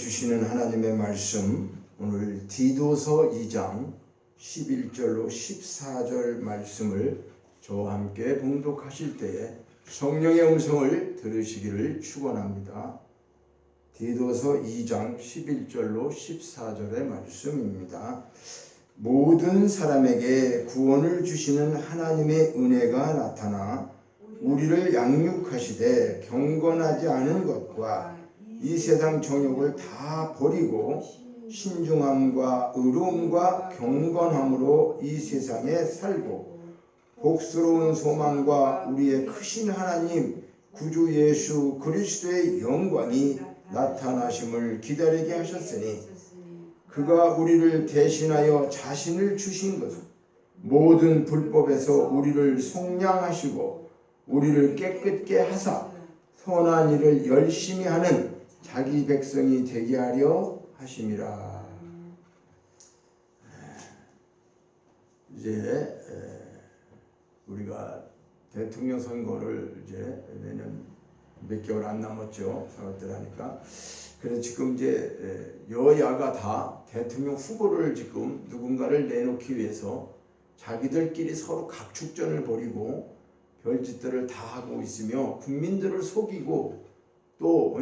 주시는 하나님의 말씀, 오늘 디도서 2장 11절로 14절 말씀을 저와 함께 봉독하실 때에 성령의 음성을 들으시기를 축원합니다. 디도서 2장 11절로 14절의 말씀입니다. 모든 사람에게 구원을 주시는 하나님의 은혜가 나타나 우리를 양육하시되 경건하지 않은 것과 이 세상 정욕을 다 버리고 신중함과 의로움과 경건함으로 이 세상에 살고 복스러운 소망과 우리의 크신 하나님 구주 예수 그리스도의 영광이 나타나심을 기다리게 하셨으니 그가 우리를 대신하여 자신을 주신 것은 모든 불법에서 우리를 속량하시고 우리를 깨끗게 하사 선한 일을 열심히 하는 자기 백성이 되게 하려 하심이라. 이제 우리가 대통령 선거를 이제 내년 몇 개월 안 남았죠. 4월달 하니까. 그래서 지금 이제 여야가 다 대통령 후보를 지금 누군가를 내놓기 위해서 자기들끼리 서로 각축전을 벌이고 별짓들을 다 하고 있으며 국민들을 속이고 또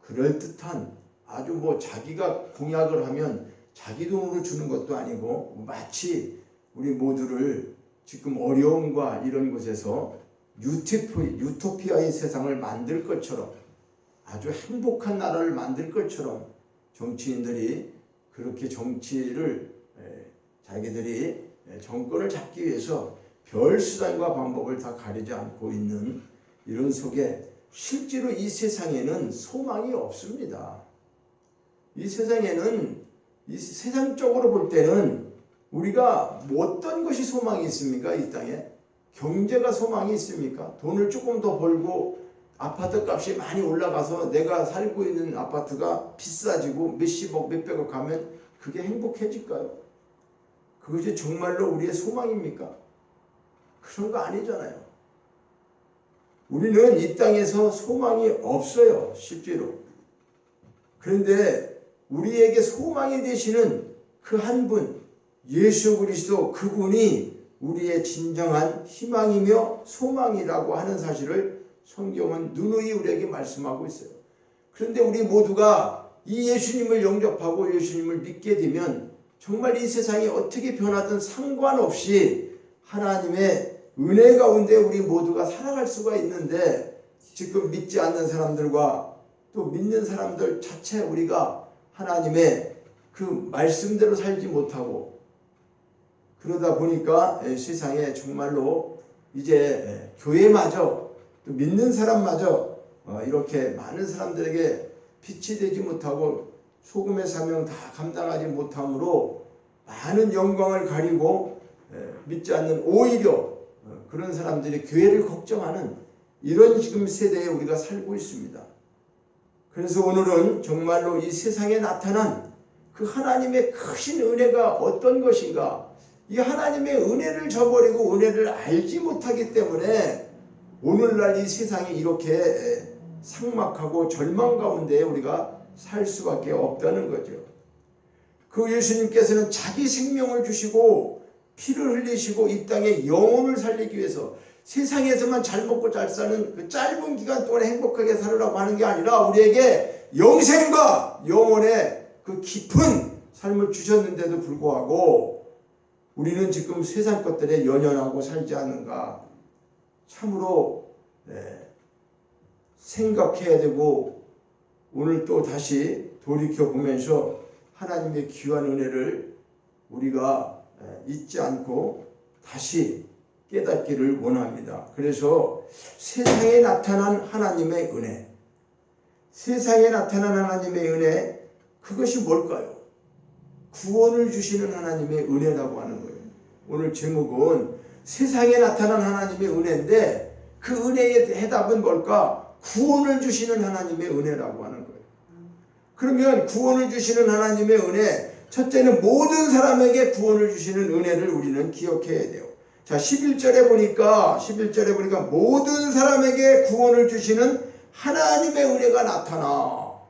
그럴듯한 아주 자기가 공약을 하면 자기 돈으로 주는 것도 아니고 마치 우리 모두를 지금 어려움과 이런 곳에서 유토피아의 세상을 만들 것처럼 아주 행복한 나라를 만들 것처럼 정치인들이 그렇게 정치를 자기들이 정권을 잡기 위해서 별 수단과 방법을 다 가리지 않고 있는 이런 속에 실제로 이 세상에는 소망이 없습니다. 이 세상에는 이 세상적으로 볼 때는 우리가 어떤 것이 소망이 있습니까? 이 땅에 경제가 소망이 있습니까? 돈을 조금 더 벌고 아파트 값이 많이 올라가서 내가 살고 있는 아파트가 비싸지고 몇십억 몇백억 가면 그게 행복해질까요? 그것이 정말로 우리의 소망입니까? 그런 거 아니잖아요. 우리는 이 땅에서 소망이 없어요. 실제로. 그런데 우리에게 소망이 되시는 그 한 분, 예수 그리스도, 그분이 우리의 진정한 희망이며 소망이라고 하는 사실을 성경은 누누이 우리에게 말씀하고 있어요. 그런데 우리 모두가 이 예수님을 영접하고 예수님을 믿게 되면 정말 이 세상이 어떻게 변하든 상관없이 하나님의 은혜 가운데 우리 모두가 살아갈 수가 있는데 지금 믿지 않는 사람들과 또 믿는 사람들 자체 우리가 하나님의 그 말씀대로 살지 못하고 그러다 보니까 세상에 정말로 이제 교회마저 또 믿는 사람마저 이렇게 많은 사람들에게 빛이 되지 못하고 소금의 사명 다 감당하지 못함으로 많은 영광을 가리고 믿지 않는 오히려 그런 사람들이 교회를 걱정하는 이런 지금 세대에 우리가 살고 있습니다. 그래서 오늘은 정말로 이 세상에 나타난 그 하나님의 크신 은혜가 어떤 것인가, 이 하나님의 은혜를 저버리고 은혜를 알지 못하기 때문에 오늘날 이 세상이 이렇게 삭막하고 절망 가운데 우리가 살 수밖에 없다는 거죠. 그 예수님께서는 자기 생명을 주시고 피를 흘리시고 이 땅에 영혼을 살리기 위해서 세상에서만 잘 먹고 잘 사는 그 짧은 기간 동안에 행복하게 살으라고 하는 게 아니라 우리에게 영생과 영혼의 그 깊은 삶을 주셨는데도 불구하고 우리는 지금 세상 것들에 연연하고 살지 않는가 참으로 생각해야 되고 오늘 또 다시 돌이켜보면서 하나님의 귀한 은혜를 우리가 잊지 않고 다시 깨닫기를 원합니다. 그래서 세상에 나타난 하나님의 은혜, 세상에 나타난 하나님의 은혜, 그것이 뭘까요? 구원을 주시는 하나님의 은혜라고 하는 거예요. 오늘 제목은 세상에 나타난 하나님의 은혜인데 그 은혜의 해답은 뭘까? 구원을 주시는 하나님의 은혜라고 하는 거예요. 그러면 구원을 주시는 하나님의 은혜, 첫째는 모든 사람에게 구원을 주시는 은혜를 우리는 기억해야 돼요. 자, 11절에 보니까 모든 사람에게 구원을 주시는 하나님의 은혜가 나타나.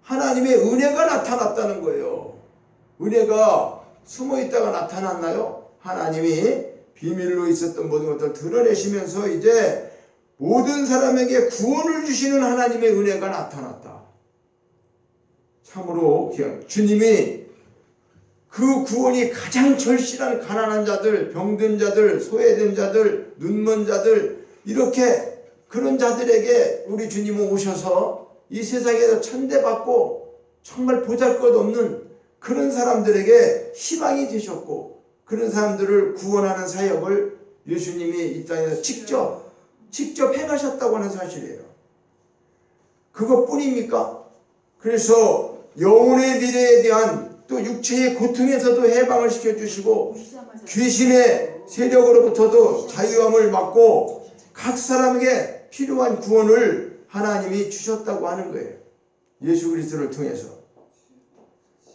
하나님의 은혜가 나타났다는 거예요. 은혜가 숨어 있다가 나타났나요? 하나님이 비밀로 있었던 모든 것들을 드러내시면서 이제 모든 사람에게 구원을 주시는 하나님의 은혜가 나타났다. 참으로 주님이 그 구원이 가장 절실한 가난한 자들, 병든 자들, 소외된 자들, 눈먼 자들, 이렇게 그런 자들에게 우리 주님은 오셔서 이 세상에서 천대받고 정말 보잘것없는 그런 사람들에게 희망이 되셨고, 그런 사람들을 구원하는 사역을 예수님이 이 땅에서 직접 행하셨다고 하는 사실이에요. 그것뿐입니까? 그래서 영혼의 미래에 대한 또 육체의 고통에서도 해방을 시켜주시고, 귀신의 세력으로부터도 자유함을 받고 각 사람에게 필요한 구원을 하나님이 주셨다고 하는 거예요. 예수 그리스도를 통해서.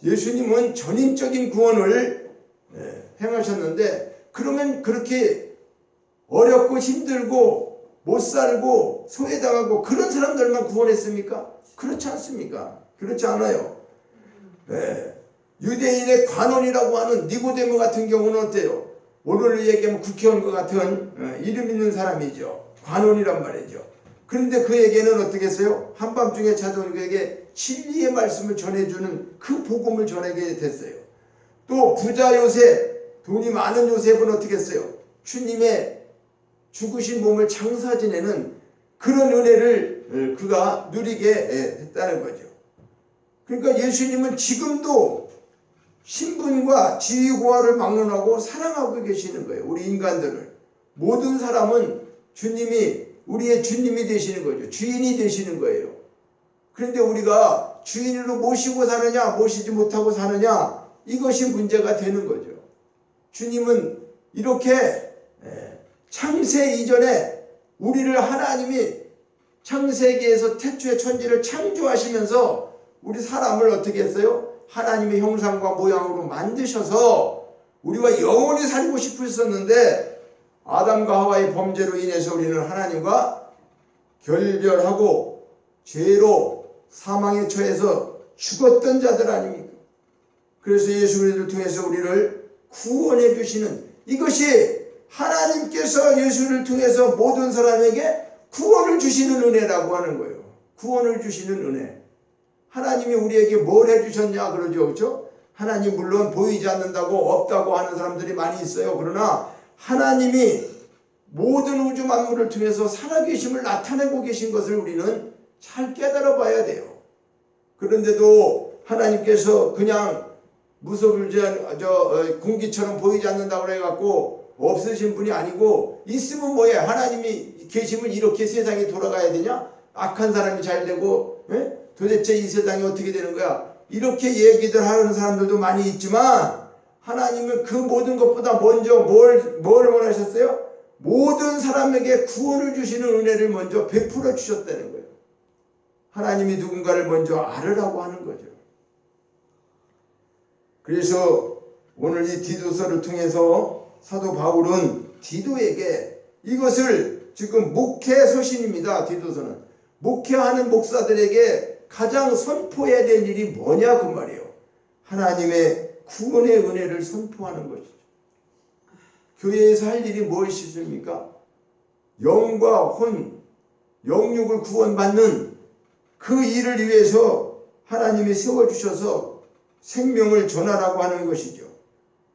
예수님은 전인적인 구원을 행하셨는데, 그러면 그렇게 어렵고 힘들고 못 살고 소외당하고 그런 사람들만 구원했습니까? 그렇지 않습니까? 그렇지 않아요. 유대인의 관원이라고 하는 니고데모 같은 경우는 어때요? 오늘로 얘기하면 국회의원과 같은 이름 있는 사람이죠. 관원이란 말이죠. 그런데 그에게는 어떻게 했어요? 한밤중에 찾아온 그에게 진리의 말씀을 전해주는 그 복음을 전하게 됐어요. 또 부자 요셉, 돈이 많은 요셉은 어떻게 했어요? 주님의 죽으신 몸을 장사 지내는 그런 은혜를 그가 누리게 했다는 거죠. 그러니까 예수님은 지금도 신분과 지위고하를 막론하고 사랑하고 계시는 거예요. 우리 인간들을. 모든 사람은 주님이 우리의 주님이 되시는 거죠. 주인이 되시는 거예요. 그런데 우리가 주인으로 모시고 사느냐 모시지 못하고 사느냐, 이것이 문제가 되는 거죠. 주님은 이렇게 창세 이전에 우리를 하나님이 창세기에서 태초에 천지를 창조하시면서 우리 사람을 어떻게 했어요? 하나님의 형상과 모양으로 만드셔서 우리와 영원히 살고 싶으셨는데, 아담과 하와의 범죄로 인해서 우리는 하나님과 결별하고 죄로 사망에 처해서 죽었던 자들 아닙니까? 그래서 예수 그리스도를 통해서 우리를 구원해 주시는, 이것이 하나님께서 예수를 통해서 모든 사람에게 구원을 주시는 은혜라고 하는 거예요. 구원을 주시는 은혜. 하나님이 우리에게 뭘 해주셨냐 그러죠. 그렇죠? 하나님 물론 보이지 않는다고 없다고 하는 사람들이 많이 있어요. 그러나 하나님이 모든 우주 만물을 통해서 살아계심을 나타내고 계신 것을 우리는 잘 깨달아 봐야 돼요. 그런데도 하나님께서 그냥 공기처럼 보이지 않는다고 해갖고 없으신 분이 아니고, 있으면 뭐예요? 하나님이 계시면 이렇게 세상이 돌아가야 되냐? 악한 사람이 잘 되고 도대체 이 세상이 어떻게 되는 거야? 이렇게 얘기들 하는 사람들도 많이 있지만, 하나님은 그 모든 것보다 먼저 뭘 원하셨어요? 모든 사람에게 구원을 주시는 은혜를 먼저 베풀어 주셨다는 거예요. 하나님이 누군가를 먼저 알으라고 하는 거죠. 그래서 오늘 이 디도서를 통해서 사도 바울은 디도에게 이것을, 지금 목회 서신입니다. 디도서는 목회하는 목사들에게 가장 선포해야 될 일이 뭐냐 그 말이에요. 하나님의 구원의 은혜를 선포하는 것이죠. 교회에서 할 일이 무엇이 있습니까? 영과 혼, 영육을 구원받는 그 일을 위해서 하나님이 세워주셔서 생명을 전하라고 하는 것이죠.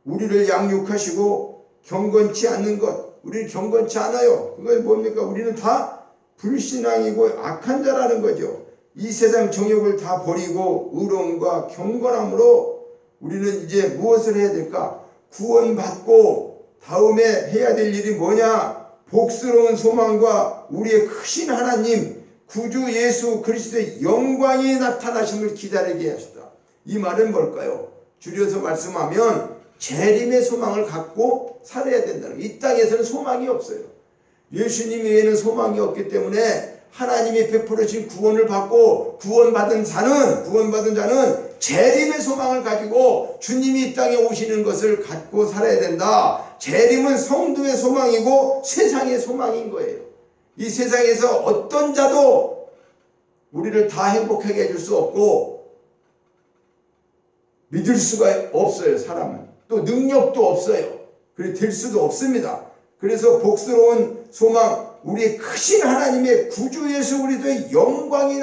우리를 양육하시고 경건치 않는 것, 우리는 경건치 않아요. 그건 뭡니까? 우리는 다 불신앙이고 악한 자라는 거죠. 이 세상 정욕을 다 버리고 의로움과 경건함으로 우리는 이제 무엇을 해야 될까? 구원받고 다음에 해야 될 일이 뭐냐? 복스러운 소망과 우리의 크신 하나님 구주 예수 그리스도의 영광이 나타나심을 기다리게 하시다. 이 말은 뭘까요? 줄여서 말씀하면 재림의 소망을 갖고 살아야 된다는 거예요. 이 땅에서는 소망이 없어요. 예수님 외에는 소망이 없기 때문에 하나님이 베풀어 주신 구원을 받고 구원받은 자는 재림의 소망을 가지고 주님이 이 땅에 오시는 것을 갖고 살아야 된다. 재림은 성도의 소망이고 세상의 소망인 거예요. 이 세상에서 어떤 자도 우리를 다 행복하게 해줄 수 없고, 믿을 수가 없어요. 사람은 또 능력도 없어요. 그래 될 수도 없습니다. 그래서 복스러운 소망, 우리의 크신 하나님의 구주 예수 그리스도의 영광이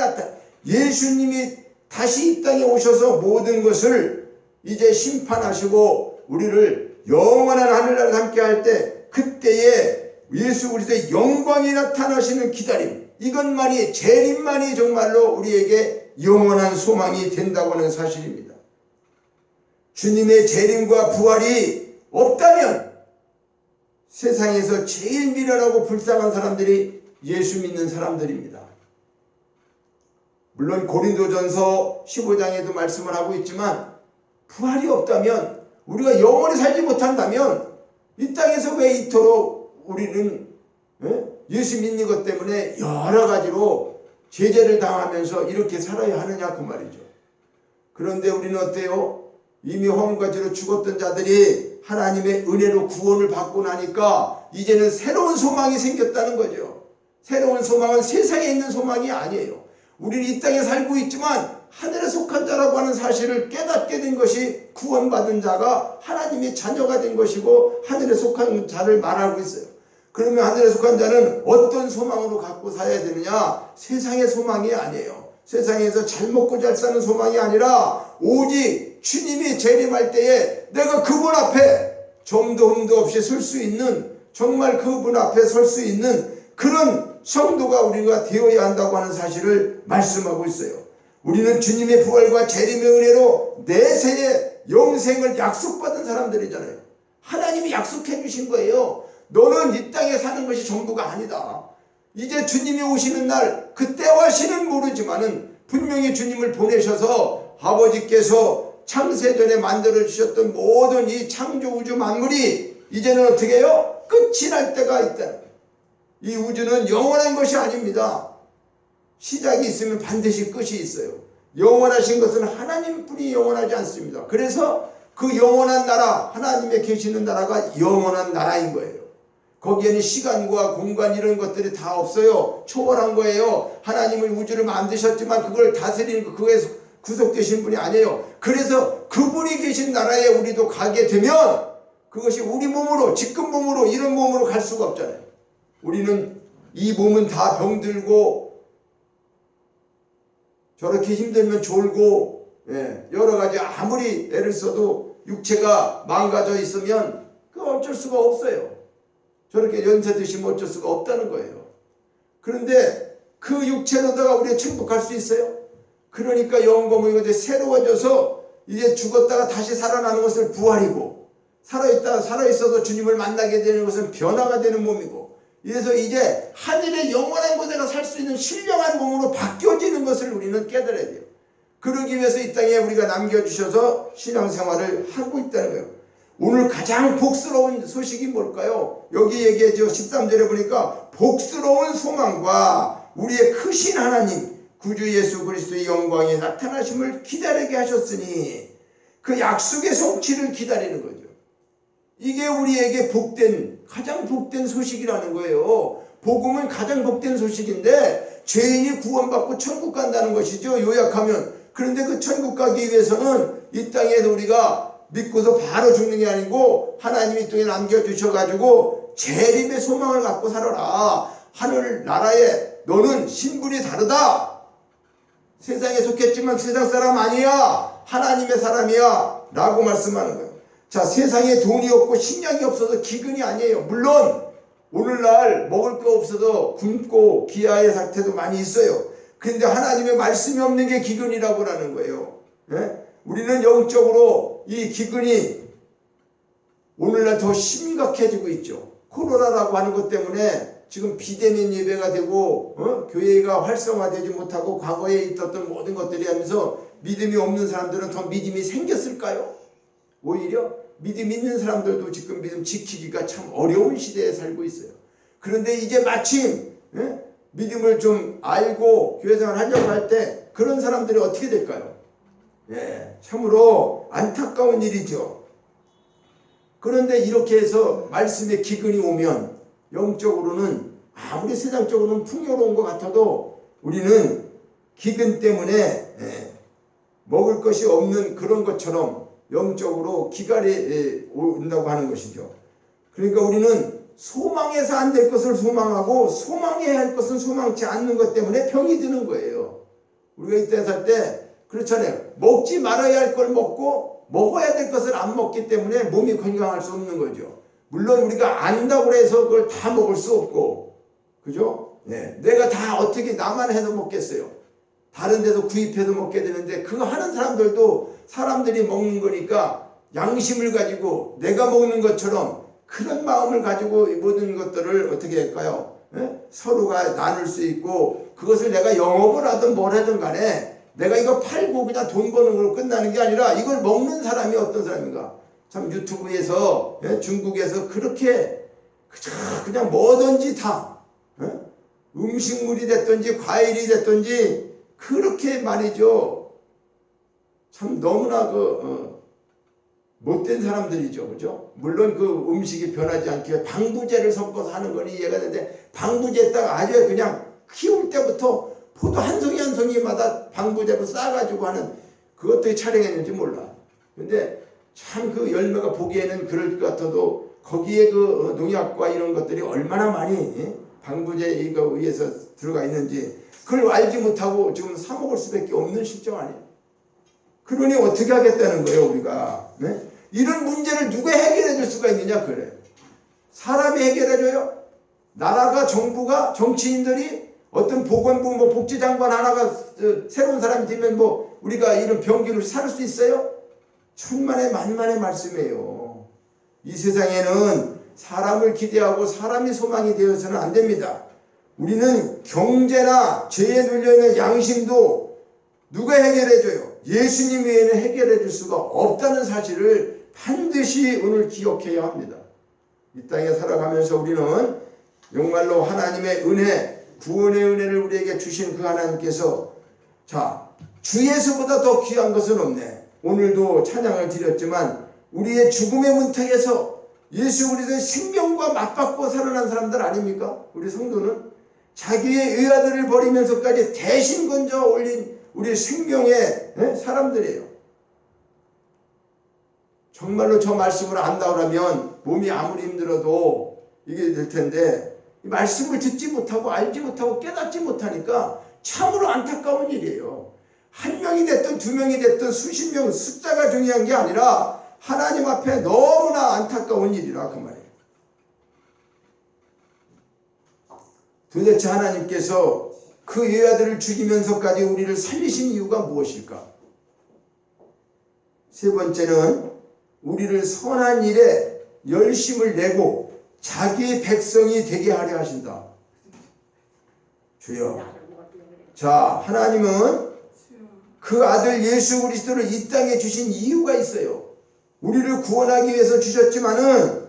예수님이 다시 이 땅에 오셔서 모든 것을 이제 심판하시고 우리를 영원한 하늘나라에 함께 할 때, 그때에 예수 그리스도의 영광이 나타나시는 기다림, 이것만이, 재림만이 정말로 우리에게 영원한 소망이 된다고 하는 사실입니다. 주님의 재림과 부활이 없다면 세상에서 제일 미련하고 불쌍한 사람들이 예수 믿는 사람들입니다. 물론 고린도전서 15장에도 말씀을 하고 있지만, 부활이 없다면, 우리가 영원히 살지 못한다면 이 땅에서 왜 이토록 우리는 예수 믿는 것 때문에 여러 가지로 제재를 당하면서 이렇게 살아야 하느냐 그 말이죠. 그런데 우리는 어때요? 이미 화물과 죄로 죽었던 자들이 하나님의 은혜로 구원을 받고 나니까 이제는 새로운 소망이 생겼다는 거죠. 새로운 소망은 세상에 있는 소망이 아니에요. 우리는 이 땅에 살고 있지만 하늘에 속한 자라고 하는 사실을 깨닫게 된 것이 구원받은 자가 하나님의 자녀가 된 것이고, 하늘에 속한 자를 말하고 있어요. 그러면 하늘에 속한 자는 어떤 소망으로 갖고 살아야 되느냐? 세상의 소망이 아니에요. 세상에서 잘 먹고 잘 사는 소망이 아니라 오직 주님이 재림할 때에 내가 그분 앞에 점도 흠도 없이 설 수 있는, 정말 그분 앞에 설 수 있는 그런 성도가 우리가 되어야 한다고 하는 사실을 말씀하고 있어요. 우리는 주님의 부활과 재림의 은혜로 내세의 영생을 약속받은 사람들이잖아요. 하나님이 약속해 주신 거예요. 너는 이 땅에 사는 것이 전부가 아니다. 이제 주님이 오시는 날, 그때와 시는 모르지만은 분명히 주님을 보내셔서 아버지께서 창세전에 만들어 주셨던 모든 이 창조 우주 만물이 이제는 어떻게 해요? 끝이 날 때가 있다. 이 우주는 영원한 것이 아닙니다. 시작이 있으면 반드시 끝이 있어요. 영원하신 것은 하나님뿐이 영원하지 않습니다. 그래서 그 영원한 나라, 하나님의 계시는 나라가 영원한 나라인 거예요. 거기에는 시간과 공간 이런 것들이 다 없어요. 초월한 거예요. 하나님은 우주를 만드셨지만 그걸 다스리는, 그거에 구속되신 분이 아니에요. 그래서 그분이 계신 나라에 우리도 가게 되면 그것이 우리 몸으로, 지금 몸으로, 이런 몸으로 갈 수가 없잖아요. 우리는 이 몸은 다 병들고 저렇게 힘들면 졸고, 여러 가지 아무리 애를 써도 육체가 망가져 있으면 그 어쩔 수가 없어요. 저렇게 연세 드시면 어쩔 수가 없다는 거예요. 그런데 그 육체로다가 우리가 천국할 수 있어요? 그러니까 영검이 이제 새로워져서 이제 죽었다가 다시 살아나는 것을 부활이고, 살아있어서 주님을 만나게 되는 것은 변화가 되는 몸이고, 그래서 이제 하늘의 영원한 곳에 살 수 있는 신령한 몸으로 바뀌어지는 것을 우리는 깨달아야 돼요. 그러기 위해서 이 땅에 우리가 남겨주셔서 신앙생활을 하고 있다는 거예요. 오늘 가장 복스러운 소식이 뭘까요? 여기 얘기해죠. 13절에 보니까 복스러운 소망과 우리의 크신 하나님 구주 예수 그리스도의 영광이 나타나심을 기다리게 하셨으니, 그 약속의 성취를 기다리는 거죠. 이게 우리에게 가장 복된 소식이라는 거예요. 복음은 가장 복된 소식인데, 죄인이 구원받고 천국 간다는 것이죠, 요약하면. 그런데 그 천국 가기 위해서는 이 땅에서 우리가 믿고서 바로 죽는 게 아니고 하나님이 이 땅에 남겨주셔가지고 재림의 소망을 갖고 살아라. 하늘나라에 너는 신분이 다르다. 세상에 속했지만 세상 사람 아니야. 하나님의 사람이야. 라고 말씀하는 거예요. 자, 세상에 돈이 없고 식량이 없어서 기근이 아니에요. 물론 오늘날 먹을 거 없어서 굶고 기아의 상태도 많이 있어요. 그런데 하나님의 말씀이 없는 게 기근이라고 하는 거예요. 우리는 영적으로 이 기근이 오늘날 더 심각해지고 있죠. 코로나라고 하는 것 때문에 지금 비대면 예배가 되고 교회가 활성화되지 못하고 과거에 있었던 모든 것들이 하면서 믿음이 없는 사람들은 더 믿음이 생겼을까요? 오히려 믿음 있는 사람들도 지금 믿음 지키기가 참 어려운 시대에 살고 있어요. 그런데 이제 마침 믿음을 좀 알고 교회생활 하려고 할 때 그런 사람들이 어떻게 될까요? 참으로 안타까운 일이죠. 그런데 이렇게 해서 말씀의 기근이 오면 영적으로는 아무리 세상적으로는 풍요로운 것 같아도 우리는 기근 때문에 먹을 것이 없는 그런 것처럼 영적으로 기갈이 온다고 하는 것이죠. 그러니까 우리는 소망해서 안 될 것을 소망하고 소망해야 할 것은 소망치 않는 것 때문에 병이 드는 거예요. 우리가 이때 살 때 그렇잖아요. 먹지 말아야 할 걸 먹고 먹어야 될 것을 안 먹기 때문에 몸이 건강할 수 없는 거죠. 물론 우리가 안다고 해서 그걸 다 먹을 수 없고, 그죠? 네. 내가 다 어떻게 나만 해서 먹겠어요. 다른 데서 구입해서 먹게 되는데 그거 하는 사람들도 사람들이 먹는 거니까 양심을 가지고 내가 먹는 것처럼 그런 마음을 가지고 모든 것들을 어떻게 할까요? 예? 서로가 나눌 수 있고 그것을 내가 영업을 하든 뭘 하든 간에 내가 이거 팔고 그냥 돈 버는 걸로 끝나는 게 아니라 이걸 먹는 사람이 어떤 사람인가? 참 유튜브에서 중국에서 그렇게 그냥 뭐든지 다 음식물이 됐든지 과일이 됐든지 그렇게 말이죠. 참 너무나 못된 사람들이죠. 그죠? 물론 그 음식이 변하지 않게 방부제를 섞어서 하는 거니 이해가 되는데 방부제에다가 아주 그냥 키울 때부터 포도 한 송이 한 송이마다 방부제로 싸가지고 하는 그것도 어떻게 촬영했는지 몰라. 근데 참 그 열매가 보기에는 그럴 것 같아도 거기에 그 농약과 이런 것들이 얼마나 많이 방부제 이거 위에서 들어가 있는지 그걸 알지 못하고 지금 사 먹을 수밖에 없는 실정 아니에요. 그러니 어떻게 하겠다는 거예요 우리가. 네? 이런 문제를 누가 해결해 줄 수가 있느냐 그래. 사람이 해결해 줘요? 나라가 정부가 정치인들이 어떤 보건부 뭐 복지장관 하나가 새로운 사람이 되면 뭐 우리가 이런 병기를 살 수 있어요? 천만의 만만의 말씀이에요. 이 세상에는 사람을 기대하고 사람이 소망이 되어서는 안 됩니다. 우리는 경제나 죄에 눌려있는 양심도 누가 해결해줘요? 예수님 외에는 해결해 줄 수가 없다는 사실을 반드시 오늘 기억해야 합니다. 이 땅에 살아가면서 우리는 정말로 하나님의 은혜, 구원의 은혜를 우리에게 주신 그 하나님께서 자, 주 예수보다 더 귀한 것은 없네. 오늘도 찬양을 드렸지만 우리의 죽음의 문턱에서 예수 그리스도의 생명과 맞받고 살아난 사람들 아닙니까? 우리 성도는 자기의 의아들을 버리면서까지 대신 건져 올린 우리 생명의 사람들이에요. 정말로 저 말씀을 안다 그러면 몸이 아무리 힘들어도 이게 될 텐데 이 말씀을 듣지 못하고 알지 못하고 깨닫지 못하니까 참으로 안타까운 일이에요. 한 명이 됐든 두 명이 됐든 수십 명 숫자가 중요한 게 아니라 하나님 앞에 너무나 안타까운 일이라 그 말이에요. 도대체 하나님께서 그 외아들을 죽이면서까지 우리를 살리신 이유가 무엇일까? 세 번째는 우리를 선한 일에 열심을 내고 자기의 백성이 되게 하려 하신다. 주여. 자, 하나님은 그 아들 예수 그리스도를 이 땅에 주신 이유가 있어요. 우리를 구원하기 위해서 주셨지만은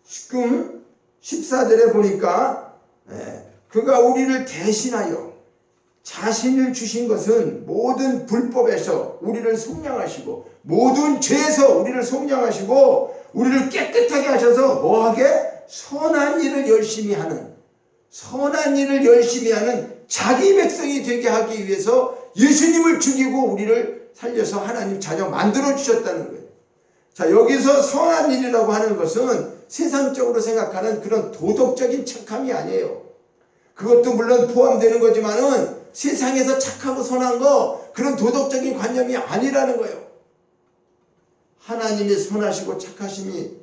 지금 14절에 보니까 그가 우리를 대신하여 자신을 주신 것은 모든 불법에서 우리를 속량하시고 모든 죄에서 우리를 속량하시고 우리를 깨끗하게 하셔서 뭐하게? 선한 일을 열심히 하는 자기 백성이 되게 하기 위해서 예수님을 죽이고 우리를 살려서 하나님 자녀 만들어 주셨다는 거예요. 자, 여기서 선한 일이라고 하는 것은 세상적으로 생각하는 그런 도덕적인 착함이 아니에요. 그것도 물론 포함되는 거지만은 세상에서 착하고 선한 거 그런 도덕적인 관념이 아니라는 거예요. 하나님이 선하시고 착하심이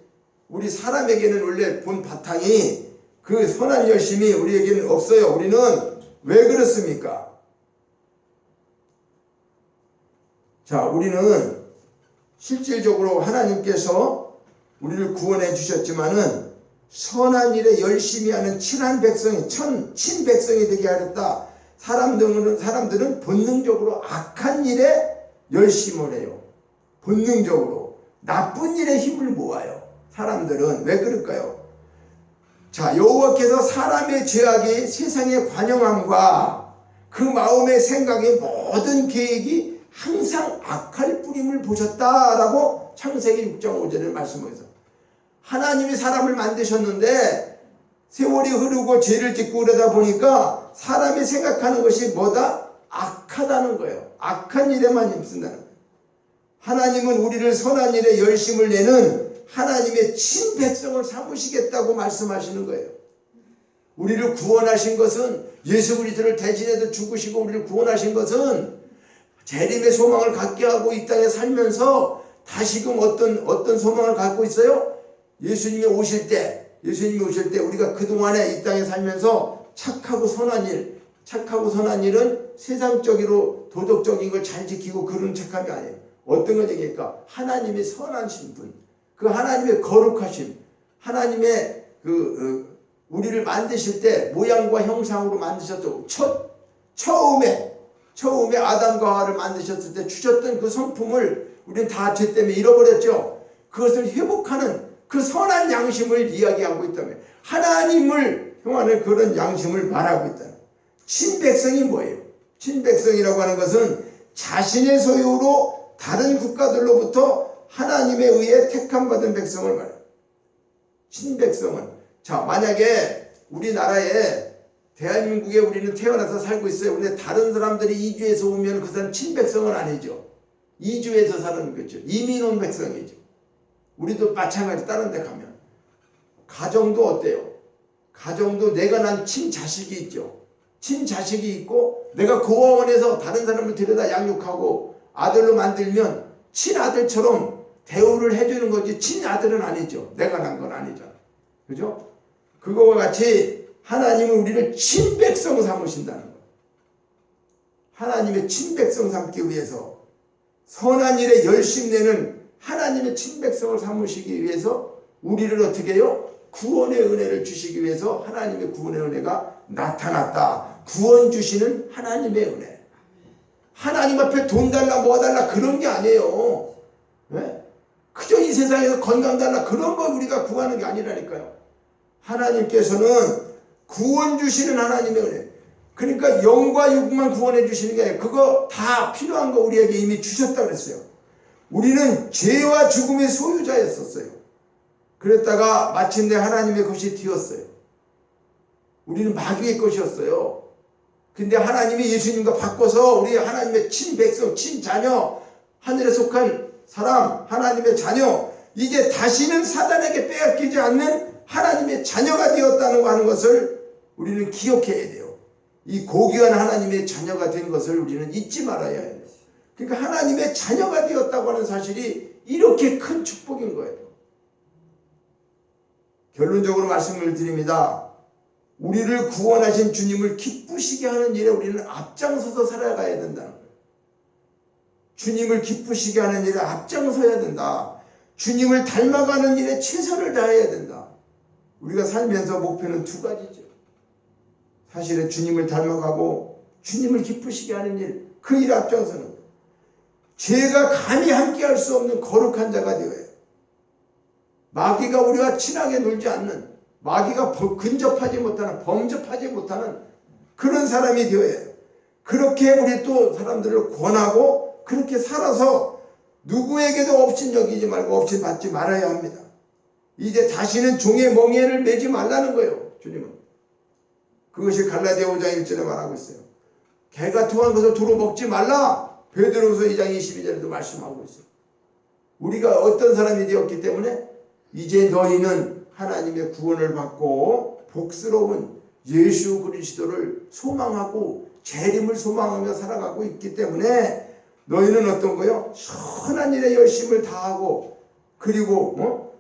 우리 사람에게는 원래 본 바탕이 그 선한 열심이 우리에게는 없어요. 우리는 왜 그렇습니까? 자, 우리는 실질적으로 하나님께서 우리를 구원해 주셨지만은 선한 일에 열심히 하는 친한 백성이 친백성이 되게 하였다. 사람들은 본능적으로 악한 일에 열심을 해요. 본능적으로 나쁜 일에 힘을 모아요. 사람들은 왜 그럴까요? 자, 여호와께서 사람의 죄악이 세상의 관영함과 그 마음의 생각의 모든 계획이 항상 악할 뿌림을 보셨다라고 창세기 6장 5절을 말씀하셨어요. 하나님이 사람을 만드셨는데 세월이 흐르고 죄를 짓고 그러다 보니까 사람이 생각하는 것이 뭐다? 악하다는 거예요. 악한 일에만 힘쓴다는 거예요. 하나님은 우리를 선한 일에 열심을 내는 하나님의 친백성을 삼으시겠다고 말씀하시는 거예요. 우리를 구원하신 것은, 예수 그리스도를 대신해서 죽으시고 우리를 구원하신 것은 재림의 소망을 갖게 하고 이 땅에 살면서 다시금 어떤 소망을 갖고 있어요? 예수님이 오실 때 우리가 그동안에 이 땅에 살면서 착하고 선한 일은 세상적으로 도덕적인 걸 잘 지키고 그런 착함이 아니에요. 어떤 걸 얘기할까? 하나님의 선하신 분, 그 하나님의 거룩하심, 하나님의 우리를 만드실 때 모양과 형상으로 만드셨죠. 처음에 아담과 하와를 만드셨을 때 주셨던 그 성품을 우리는 다 죄 때문에 잃어버렸죠. 그것을 회복하는 그 선한 양심을 이야기하고 있다면, 하나님을 향하는 그런 양심을 말하고 있다. 친백성이 뭐예요? 친백성이라고 하는 것은 자신의 소유로 다른 국가들로부터 하나님에 의해 택함받은 백성을 말해요. 친백성은, 자, 만약에 우리나라에 대한민국에 우리는 태어나서 살고 있어요. 근데 다른 사람들이 이주해서 오면 그 사람 친백성은 아니죠. 이주해서 사는 거죠. 이민 온 백성이죠. 우리도 마찬가지. 다른 데 가면 가정도 어때요? 가정도 내가 난 친자식이 있죠. 친자식이 있고 내가 고아원에서 다른 사람을 데려다 양육하고 아들로 만들면 친아들처럼 대우를 해주는 거지 친아들은 아니죠. 내가 난 건 아니잖아. 그죠? 그거와 같이 하나님은 우리를 친백성 삼으신다는 거예요. 하나님의 친백성 삼기 위해서, 선한 일에 열심 내는 하나님의 친백성을 삼으시기 위해서 우리를 어떻게 해요? 구원의 은혜를 주시기 위해서 하나님의 구원의 은혜가 나타났다. 구원 주시는 하나님의 은혜. 하나님 앞에 돈 달라 뭐 달라 그런 게 아니에요. 네? 그저 이 세상에서 건강 달라 그런 거 우리가 구하는 게 아니라니까요. 하나님께서는 구원 주시는 하나님의 은혜. 그러니까 영과 육만 구원해 주시는 게 아니라 그거 다 필요한 거 우리에게 이미 주셨다고 그랬어요. 우리는 죄와 죽음의 소유자였었어요. 그랬다가 마침내 하나님의 것이 되었어요. 우리는 마귀의 것이었어요. 근데 하나님이 예수님과 바꿔서 우리 하나님의 친백성, 친자녀, 하늘에 속한 사람, 하나님의 자녀, 이제 다시는 사단에게 빼앗기지 않는 하나님의 자녀가 되었다는 거 하는 것을 우리는 기억해야 돼요. 이 고귀한 하나님의 자녀가 된 것을 우리는 잊지 말아야 해요. 그러니까 하나님의 자녀가 되었다고 하는 사실이 이렇게 큰 축복인 거예요. 결론적으로 말씀을 드립니다. 우리를 구원하신 주님을 기쁘시게 하는 일에 우리는 앞장서서 살아가야 된다는 거예요. 주님을 기쁘시게 하는 일에 앞장서야 된다. 주님을 닮아가는 일에 최선을 다해야 된다. 우리가 살면서 목표는 두 가지죠. 사실은 주님을 닮아가고 주님을 기쁘시게 하는 일, 그 일에 앞장서는 거예요. 죄가 감히 함께할 수 없는 거룩한 자가 되어야 해요. 마귀가 우리와 친하게 놀지 않는, 마귀가 근접하지 못하는, 범접하지 못하는 그런 사람이 되어야 해요. 그렇게 우리 또 사람들을 권하고 그렇게 살아서 누구에게도 업신여기지 말고 업신받지 말아야 합니다. 이제 다시는 종의 멍에를 매지 말라는 거예요. 주님은. 그것이 갈라디아 5장 1절에 말하고 있어요. 개가 토한 것을 두루 먹지 말라. 베드로후서 2장 22절에도 말씀하고 있어요. 우리가 어떤 사람이 되었기 때문에 이제 너희는 하나님의 구원을 받고 복스러운 예수 그리스도를 소망하고 재림을 소망하며 살아가고 있기 때문에 너희는 어떤 거요? 선한 일에 열심을 다하고 그리고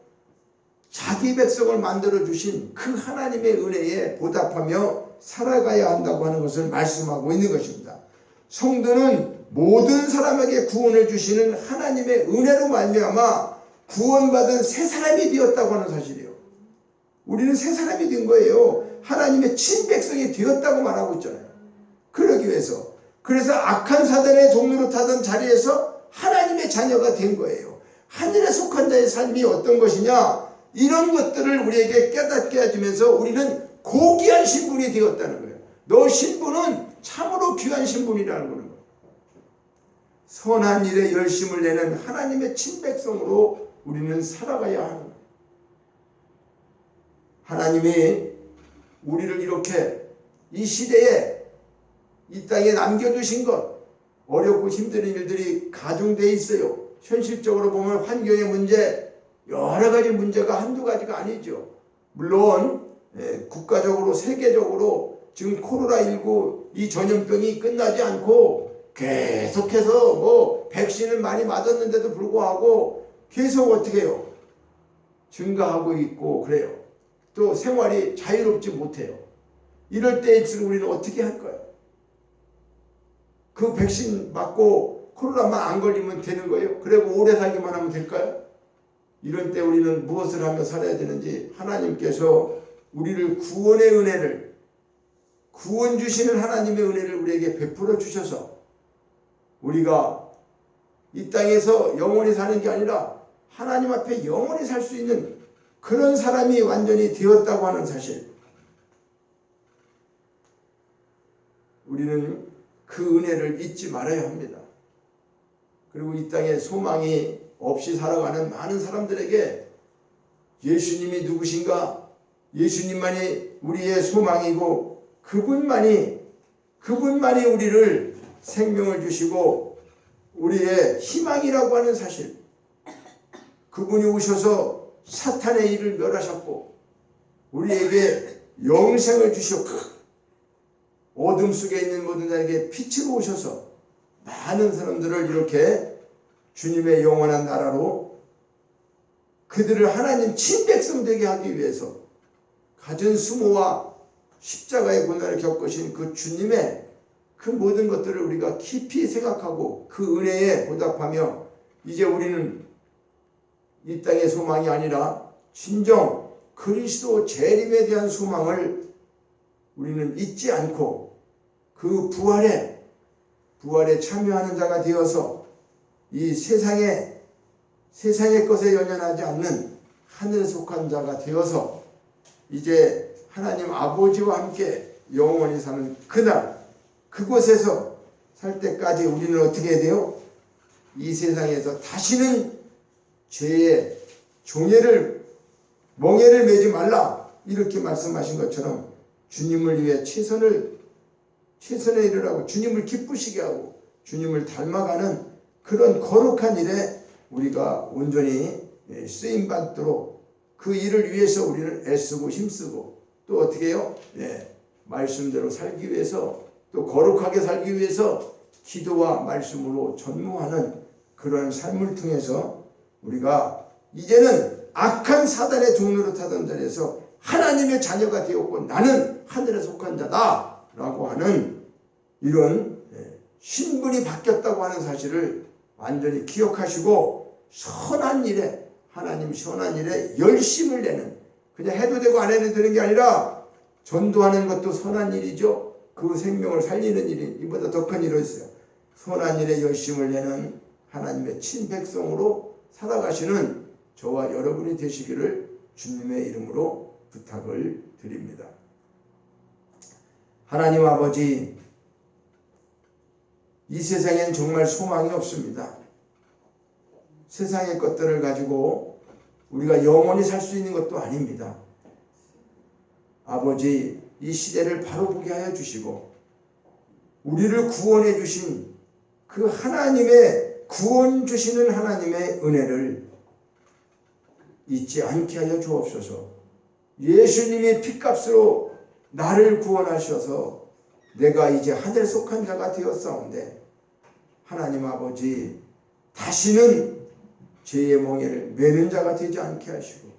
자기 백성을 만들어 주신 그 하나님의 은혜에 보답하며 살아가야 한다고 하는 것을 말씀하고 있는 것입니다. 성도는 모든 사람에게 구원을 주시는 하나님의 은혜로 말미암아 구원받은 새 사람이 되었다고 하는 사실이에요. 우리는 새 사람이 된 거예요. 하나님의 친백성이 되었다고 말하고 있잖아요. 그러기 위해서. 그래서 악한 사단의 종로로 타던 자리에서 하나님의 자녀가 된 거예요. 하늘에 속한 자의 삶이 어떤 것이냐, 이런 것들을 우리에게 깨닫게 해주면서 우리는 고귀한 신분이 되었다는 거예요. 너 신분은 참으로 귀한 신분이라는 거예요. 선한 일에 열심을 내는 하나님의 친백성으로 우리는 살아가야 하는 거예요. 하나님이 우리를 이렇게 이 시대에 이 땅에 남겨주신 것, 어렵고 힘든 일들이 가중되어 있어요. 현실적으로 보면 환경의 문제, 여러 가지 문제가 한두 가지가 아니죠. 물론 국가적으로 세계적으로 지금 코로나19 이 전염병이 끝나지 않고 계속해서 뭐 백신을 많이 맞았는데도 불구하고 계속 어떻게 해요? 증가하고 있고 그래요. 또 생활이 자유롭지 못해요. 이럴 때일수록 우리는 어떻게 할 거예요? 그 백신 맞고 코로나만 안 걸리면 되는 거예요? 그리고 오래 살기만 하면 될까요? 이럴 때 우리는 무엇을 하며 살아야 되는지 하나님께서 우리를 구원의 은혜를 구원 주시는 하나님의 은혜를 우리에게 베풀어 주셔서 우리가 이 땅에서 영원히 사는 게 아니라 하나님 앞에 영원히 살 수 있는 그런 사람이 완전히 되었다고 하는 사실, 우리는 그 은혜를 잊지 말아야 합니다. 그리고 이 땅에 소망이 없이 살아가는 많은 사람들에게 예수님이 누구신가? 예수님만이 우리의 소망이고 그분만이 우리를 생명을 주시고 우리의 희망이라고 하는 사실, 그분이 오셔서 사탄의 일을 멸하셨고 우리에게 영생을 주셨고 어둠 속에 있는 모든 자에게 빛으로 오셔서 많은 사람들을 이렇게 주님의 영원한 나라로 그들을 하나님 친백성 되게 하기 위해서 가진 수모와 십자가의 고난을 겪으신 그 주님의 그 모든 것들을 우리가 깊이 생각하고 그 은혜에 보답하며 이제 우리는 이 땅의 소망이 아니라 진정 그리스도 재림에 대한 소망을 우리는 잊지 않고 그 부활에 참여하는 자가 되어서 이 세상의 것에 연연하지 않는 하늘에 속한 자가 되어서 이제 하나님 아버지와 함께 영원히 사는 그날 그곳에서 살 때까지 우리는 어떻게 해야 돼요? 이 세상에서 다시는 죄의 멍에를 매지 말라 이렇게 말씀하신 것처럼 주님을 위해 최선의 일을 하고 주님을 기쁘시게 하고 주님을 닮아가는 그런 거룩한 일에 우리가 온전히 쓰임받도록 그 일을 위해서 우리는 애쓰고 힘쓰고 또 어떻게 해요? 말씀대로 살기 위해서 또 거룩하게 살기 위해서 기도와 말씀으로 전무하는 그런 삶을 통해서 우리가 이제는 악한 사단의 종로로 타던 자리에서 하나님의 자녀가 되었고 나는 하늘에 속한 자다 라고 하는 이런 신분이 바뀌었다고 하는 사실을 완전히 기억하시고 선한 일에 하나님 선한 일에 열심을 내는, 그냥 해도 되고 안 해도 되는 게 아니라 전도하는 것도 선한 일이죠. 그 생명을 살리는 일이 이보다 더 큰 일이 있어요. 선한 일에 열심을 내는 하나님의 친백성으로 살아가시는 저와 여러분이 되시기를 주님의 이름으로 부탁을 드립니다. 하나님 아버지, 이 세상엔 정말 소망이 없습니다. 세상의 것들을 가지고 우리가 영원히 살 수 있는 것도 아닙니다. 아버지, 이 시대를 바로 보게 하여 주시고 우리를 구원해 주신 그 하나님의 구원 주시는 하나님의 은혜를 잊지 않게 하여 주옵소서. 예수님이 핏값으로 나를 구원하셔서 내가 이제 하늘에 속한 자가 되었사온데 하나님 아버지, 다시는 죄의 멍에를 매는 자가 되지 않게 하시고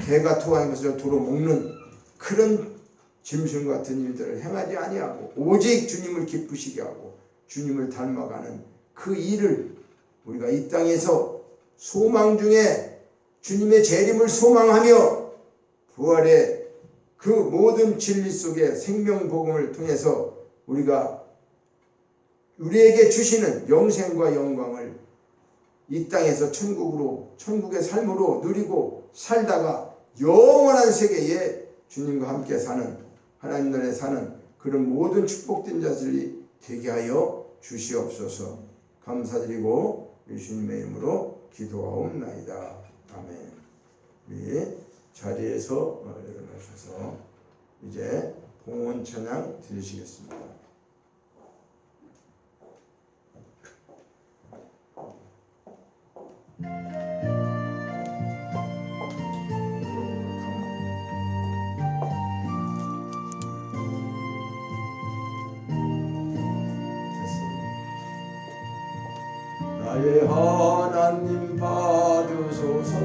개가 토하는 것을 도로 먹는 그런 짐승 같은 일들을 행하지 아니하고 오직 주님을 기쁘시게 하고 주님을 닮아가는 그 일을 우리가 이 땅에서 소망 중에 주님의 재림을 소망하며 부활의 그 모든 진리 속에 생명 복음을 통해서 우리가 우리에게 주시는 영생과 영광을 이 땅에서 천국의 삶으로 누리고 살다가 영원한 세계에 주님과 함께 사는, 하나님 나라에 사는 그런 모든 축복된 자들이 되게 하여 주시옵소서. 감사드리고 예수님의 이름으로 기도하옵나이다. 아멘. 우리 자리에서 일어나셔서 이제 봉헌 찬양 드리시겠습니다. 나의 하나님 받으소서.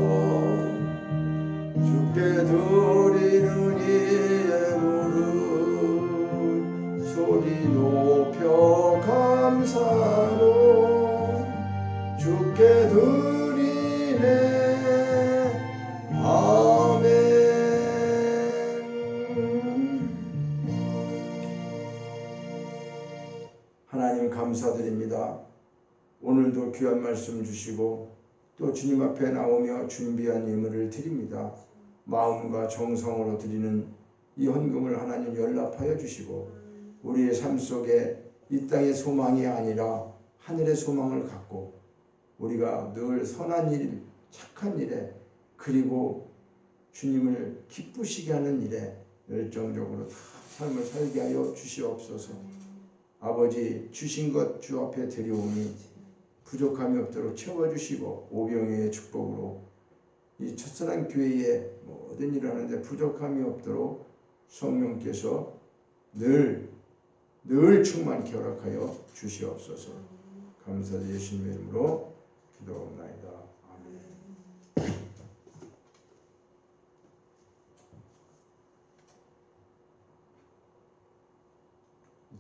주께 드리는 이의 무릎 소리 높여 감사로 주께 드리네. 아멘. 하나님 감사드립니다. 오늘도 귀한 말씀 주시고 또 주님 앞에 나오며 준비한 예물을 드립니다. 마음과 정성으로 드리는 이 헌금을 하나님 연락하여 주시고 우리의 삶 속에 이 땅의 소망이 아니라 하늘의 소망을 갖고 우리가 늘 선한 일, 착한 일에 그리고 주님을 기쁘시게 하는 일에 열정적으로 다 삶을 살게 하여 주시옵소서. 아버지 주신 것 주 앞에 드리오니 부족함이 없도록 채워주시고 오병이의 축복으로 이 첫사랑 교회에 모든 일을 하는데 부족함이 없도록 성령께서 늘 충만케 허락하여 주시옵소서. 감사드리 예수님의 이름으로 기도하옵나이다. 아멘.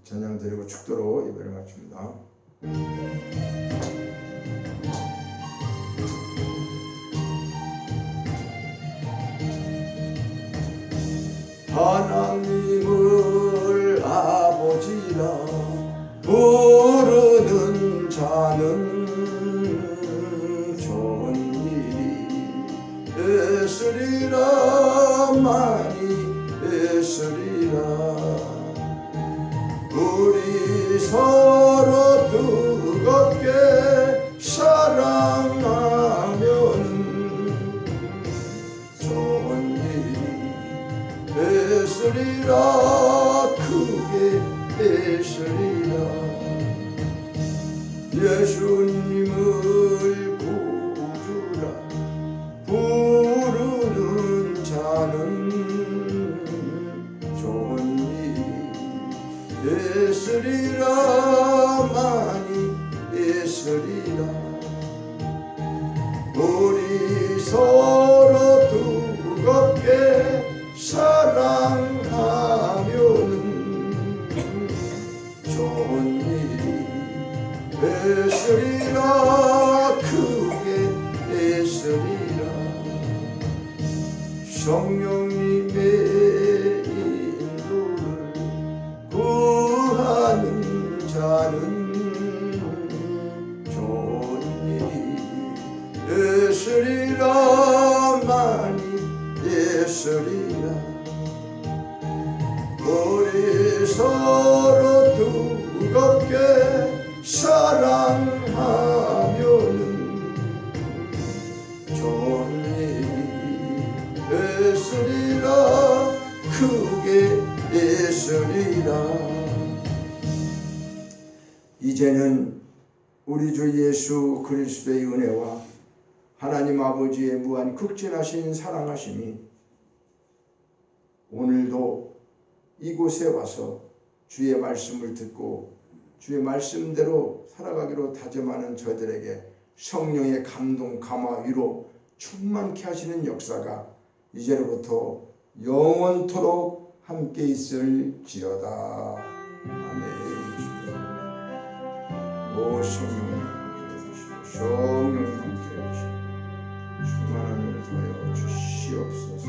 찬양 드리고 축도로 예배를 마칩니다. 하나님을 아버지라 부르는 자는 좋은 일이 있으리라. 많이 있으리라. 우리 서로 뜨겁게 사랑하면 좋은 일이 있으리라. 크게 있으리라. 예수님을 구주라 부르는 자는 좋은 일이 있으리라. 많이 있으리라. 우리 서로 뜨겁게 사랑하면은 좋은 일이 있으리라. 크게 있으리라. 성령님의 인도를 구하는 자는 좋은 일이 있으리라. 많이 있으리라. 우리 서로 뜨겁게 사랑하면은 좋은 일이 있으리라. 크게 있으리라. 이제는 우리 주 예수 그리스도의 은혜와 하나님 아버지의 무한 극진하신 사랑하심이 오늘도 이곳에 와서 주의 말씀을 듣고 주의 말씀대로 살아가기로 다짐하는 저들에게 성령의 감동, 감화, 위로 충만케 하시는 역사가 이제로부터 영원토록 함께 있을지어다. 아멘. 오 성령님 함께 해주시고 성령님 함께 해주시고 충만한 은혜를 더하여 주시옵소서.